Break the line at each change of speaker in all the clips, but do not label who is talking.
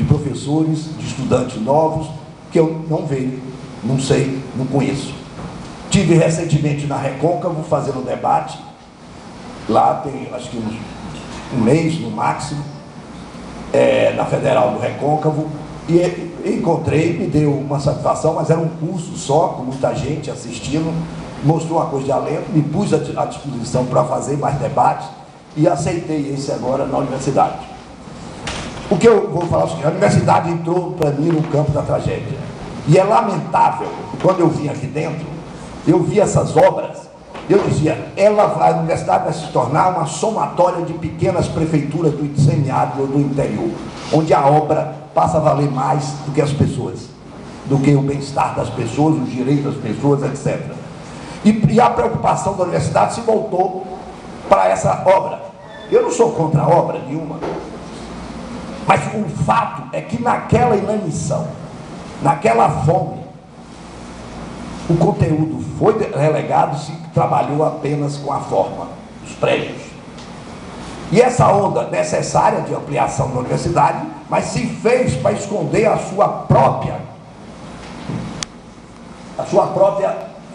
de professores, de estudantes novos, que eu não vejo, não sei, não conheço. Tive recentemente na Recôncavo fazendo um debate, lá tem acho que um mês no máximo, na Federal do Recôncavo, e encontrei, me deu uma satisfação, mas era um curso só, com muita gente assistindo, mostrou uma coisa de alento, me pus à disposição para fazer mais debates e aceitei esse agora na universidade. O que eu vou falar é o seguinte: a universidade entrou para mim no campo da tragédia, e é lamentável, quando eu vim aqui dentro, eu vi essas obras, eu dizia, a universidade vai se tornar uma somatória de pequenas prefeituras do semiárido ou do interior, onde a obra passa a valer mais do que as pessoas, do que o bem-estar das pessoas, os direitos das pessoas, etc. E a preocupação da universidade se voltou para essa obra. Eu não sou contra a obra nenhuma, mas o fato é que naquela inanição, naquela fome, o conteúdo foi relegado, se trabalhou apenas com a forma, os prédios. E essa onda necessária de ampliação da universidade, mas se fez para esconder a sua própria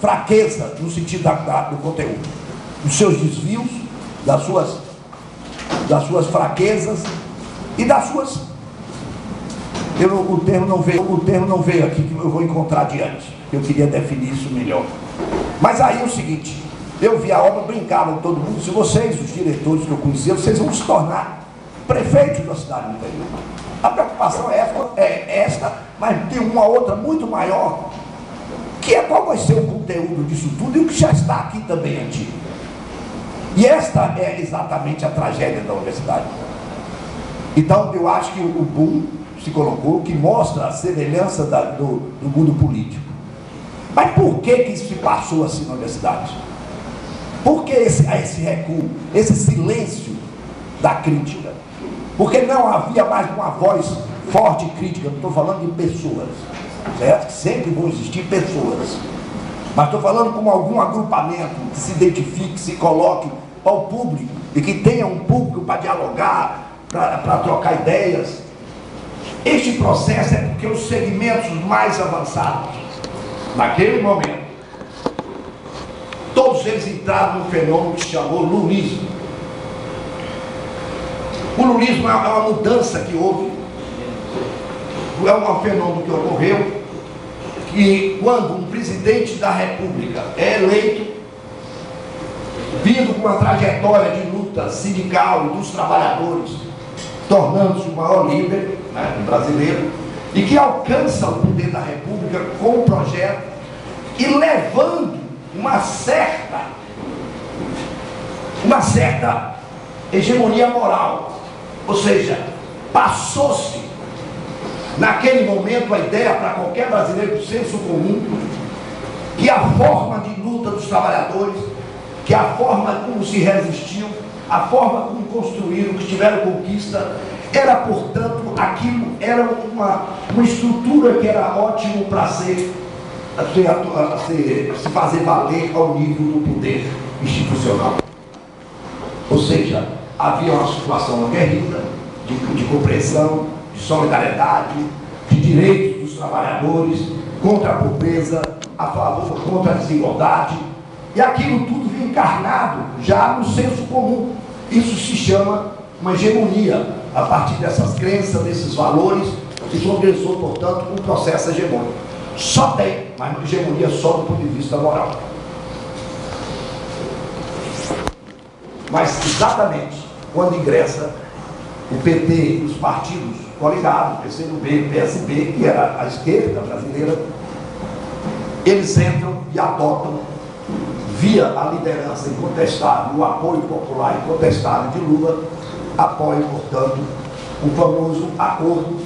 fraqueza, no sentido do conteúdo, dos seus desvios, das suas fraquezas e das suas... o termo não veio aqui, que eu vou encontrar adiante. Eu queria definir isso melhor. Mas aí é o seguinte, eu vi a obra, brincava com todo mundo, se vocês, os diretores que eu conhecia, vocês vão se tornar prefeitos da cidade do interior. A preocupação é esta, mas tem uma outra muito maior, que é qual vai ser o conteúdo disso tudo e o que já está aqui também antigo. E esta é exatamente a tragédia da universidade. Então eu acho que o boom se colocou, que mostra a semelhança do mundo político. Mas por que isso se passou assim na universidade? Por que esse recuo, esse silêncio da crítica? Porque não havia mais uma voz forte e crítica. Não estou falando de pessoas, certo? Sempre vão existir pessoas, mas estou falando como algum agrupamento que se identifique, que se coloque para o público e que tenha um público para dialogar, para trocar ideias. Este processo é porque os segmentos mais avançados, naquele momento, todos eles entraram no fenômeno que se chamou lulismo. O lulismo é uma mudança que houve, é um fenômeno que ocorreu, que quando um presidente da República é eleito, vindo com uma trajetória de luta sindical e dos trabalhadores, tornando-se o maior líder, né, brasileiro, e que alcança o poder da República com um projeto e levando uma certa hegemonia moral. Ou seja, passou-se naquele momento a ideia para qualquer brasileiro do senso comum que a forma de luta dos trabalhadores, que a forma como se resistiu, a forma como construíram, que tiveram conquista, era, portanto, aquilo era uma estrutura que era ótimo para se fazer valer ao nível do poder institucional. Ou seja, havia uma situação aguerrida de compreensão, de solidariedade, de direitos dos trabalhadores, contra a pobreza, a favor contra a desigualdade, e aquilo tudo vinha encarnado já no senso comum. Isso se chama uma hegemonia. A partir dessas crenças, desses valores, se progressou, portanto, um processo hegemônico. Só tem, mas uma hegemonia só do ponto de vista moral. Mas exatamente quando ingressa o PT, os partidos coligados, PCdoB, PSB, que era a esquerda brasileira, eles entram e adotam, via a liderança incontestável, o apoio popular incontestável de Lula, apoiam, portanto, o famoso acordo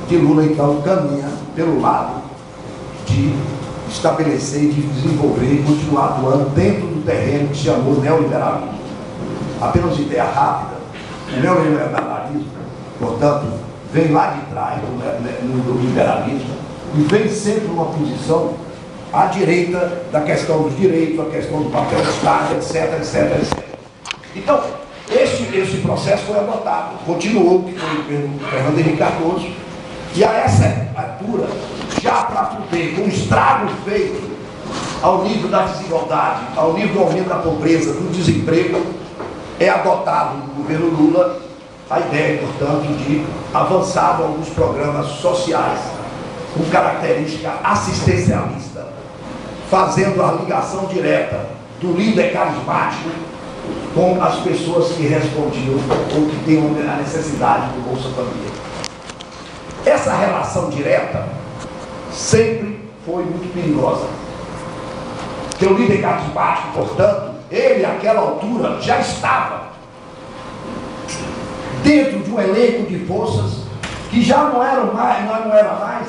que Lula, então, caminha pelo lado de estabelecer, de desenvolver e continuar atuando dentro do terreno que se chamou neoliberalismo. Apenas de ideia rápida, o neoliberalismo, portanto, vem lá de trás do liberalismo e vem sempre numa posição à direita da questão dos direitos, a questão do papel do Estado, etc, etc, etc. Então, esse processo foi adotado, continuou, que foi pelo Fernando Henrique Cardoso, E a essa altura, já para poder, com o estrago feito ao nível da desigualdade, ao nível do aumento da pobreza, do desemprego, é adotado no governo Lula a ideia, portanto, de avançar em alguns programas sociais com característica assistencialista, fazendo a ligação direta do líder carismático com as pessoas que respondiam ou que tinham a necessidade do Bolsa Família. Essa relação direta sempre foi muito perigosa. Porque o líder carismático, portanto, ele, àquela altura, já estava dentro de um elenco de forças que já não era mais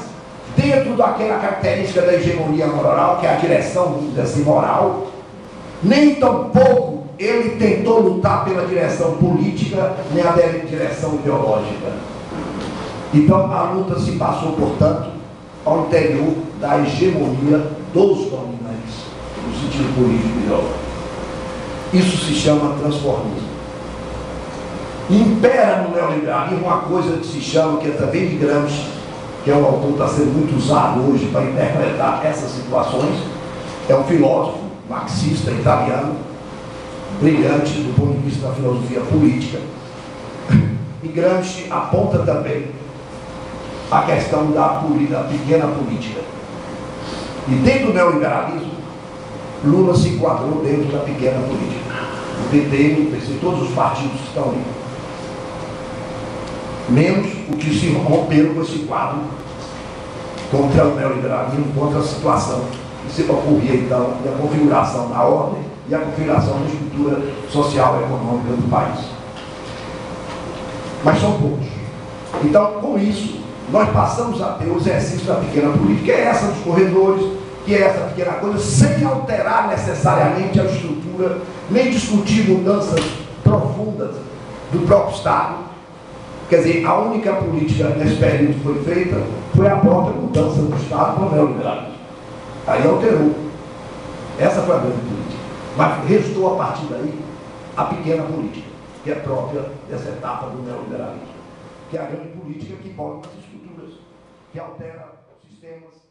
dentro daquela característica da hegemonia moral, que é a direção, vamos dizer assim, moral. Nem tampouco ele tentou lutar pela direção política, nem a direção ideológica. Então a luta se passou, portanto, ao interior da hegemonia dos dominantes, no sentido político e ideológico. Isso se chama transformismo. Impera no neoliberalismo uma coisa que se chama, que é também de Gramsci, que é um autor que está sendo muito usado hoje para interpretar essas situações. É um filósofo marxista italiano, brilhante do ponto de vista da filosofia política. E Gramsci aponta também a questão da pequena política. E dentro do neoliberalismo, Lula se enquadrou dentro da pequena política. O PT, o PC, todos os partidos estão ali. Menos o que se romperam com esse quadro contra o neoliberalismo, contra a situação que se ocorria, então, da configuração da ordem e a configuração da estrutura social e econômica do país. Mas são poucos. Então, com isso, nós passamos a ter o exercício da pequena política, que é essa dos corredores, que é essa pequena coisa, sem alterar necessariamente a estrutura, nem discutir mudanças profundas do próprio Estado. Quer dizer, a única política nesse período que foi feita foi a própria mudança do Estado para o neoliberalismo. Aí alterou. Essa foi a grande política. Mas restou a partir daí a pequena política, que é própria dessa etapa do neoliberalismo, que é a grande política que molda as estruturas, que altera sistemas.